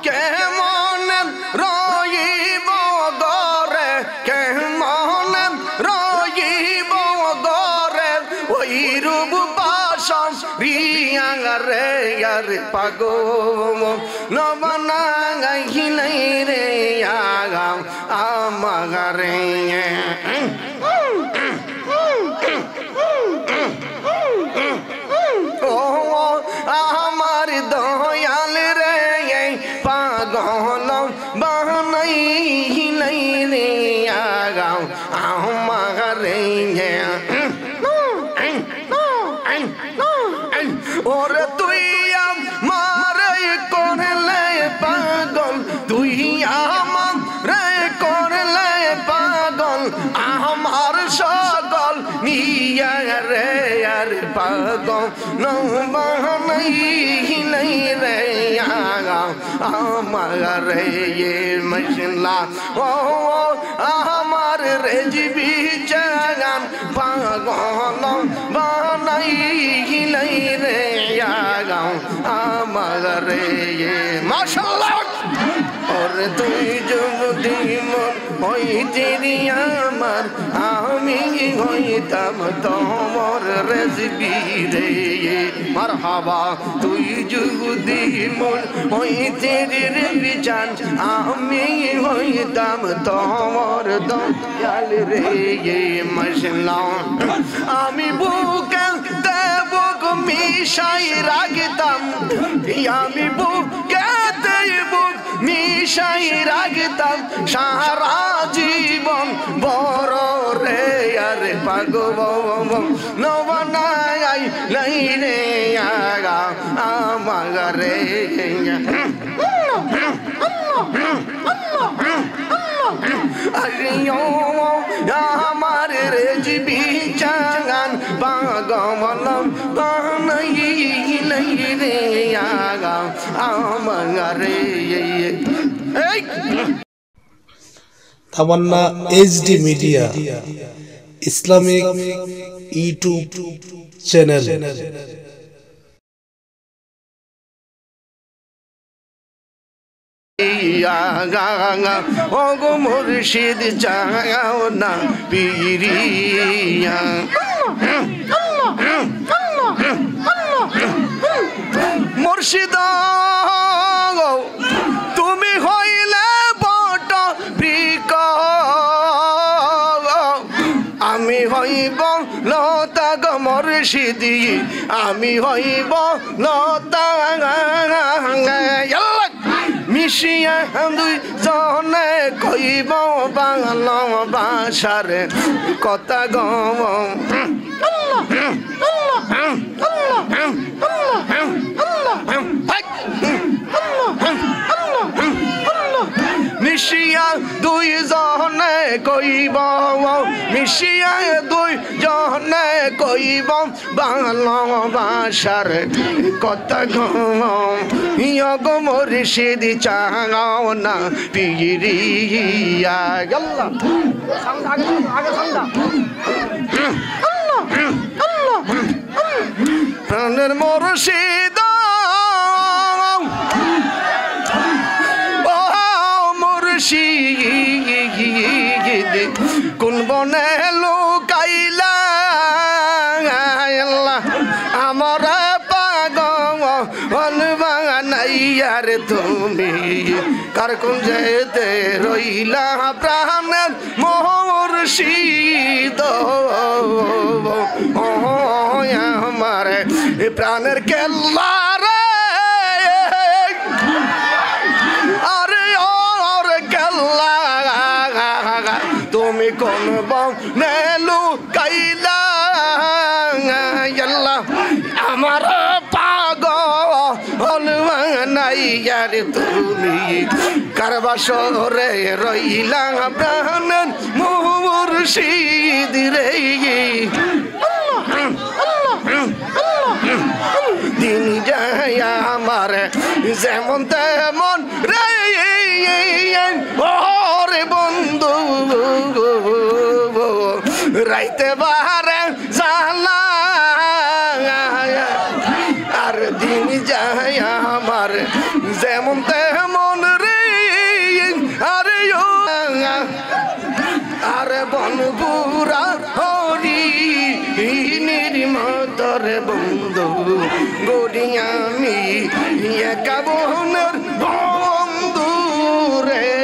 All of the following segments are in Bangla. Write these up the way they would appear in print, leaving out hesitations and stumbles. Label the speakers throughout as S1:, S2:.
S1: কেমন রইব গরে কেমন রইব গরে ওই রূপ বাসন রিয়া রে আর পাগো নবনা গাইলাই রে আগাম আমারে আমার দয়াল রে পাগল বানাই রে আগাও আমারে ওরে তুই আমার করলে পাগল তুই আমার করলে পাগল আমার সকল নিয়া রে আর পাগল নবানাই নাই রে আগাও আমারে মশলা ও আমার রেজবি জাগান পাগল বানাই নাই রে আগাও আমারে মাশাআল্লাহ और তুই যদি মন হইতে আমার আমি হইতাম তোমার রেজবি রে মারহাবা তুই যদি মন হইতে রে বিজান আমি হইতাম তোমার দয়াল রে মশলা আমি বুকে দেবক মিশাই রাখতাম আমি বুকে দেবক মিশাই রাখতাম সারা জীবন বড় রে আরে পাগল নবনাই লাই রে আগা আমারে আমার রেজবি জাগান পাগল বানাই লাই রে আগা আমারে
S2: Tamanna HD media Islamic YouTube channel
S1: ওগো মুর্শিদ যাও না পীরিয়া মুর্শিদ তুমি হইলে বট বৃক্ষ আমি হইব লতা গো মুর্শিদি আমি হইব লতা মিশিয়া দুই জনে কইব বাংলা ভাষার কথা গম মিশিয়া দুই জনে কইব মিশিয়া দুই জনে কইব বাংলা ভাষার কথা গম গো মুর্শিদ চাও না পীরিয়া আল্লাহ প্রাণের মুর্শিদ মুর্শিদ কোন বনে লুকাইলা আমার পাগল বানাইয়ার তুমি কার কোন যেতে রইলা প্রাণের মুর্শিদ আমার প্রাণের কেল্লা রে আরে ওর কেল্লা তুমি কোন বনে লুকাইলা আমার পাগল বানাইয়ার তুমি কার বাসরে রইলা প্রাণের মুর্শিদ রে দিন যায় আমার যেমন তেমন রে ওরে বন্ধু রাইতে বাহারে জালা আর দিন যায় যায় আমার যেমন তেমন রে আরে ও আরে বনপুরা হরি নির্মতর বন্ধু গড়ি আমি একা বনের বন্ধু রে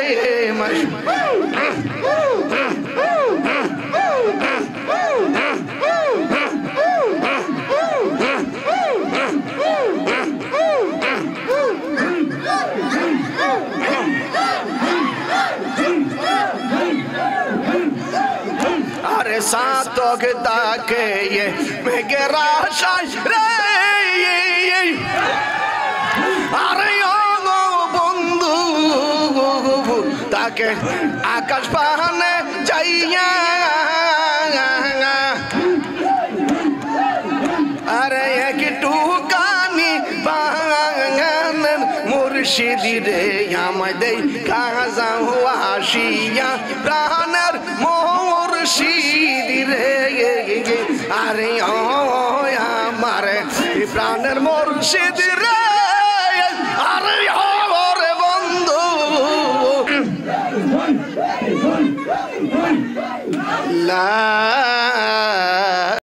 S1: আরে সাতক তাকে মেঘেরা শাস রে আরে ও বন্ধু তাকে আকাশ পাহানে যাইয়া আরে একটু কানি বাঙান মুর্শিদি রে আমায় দেই কাজা আসিয়া প্রাণের মুর্শিদি রে আরে ও আমার প্রাণের মুর্শিদি রে আরে ও রে বন্ধু লা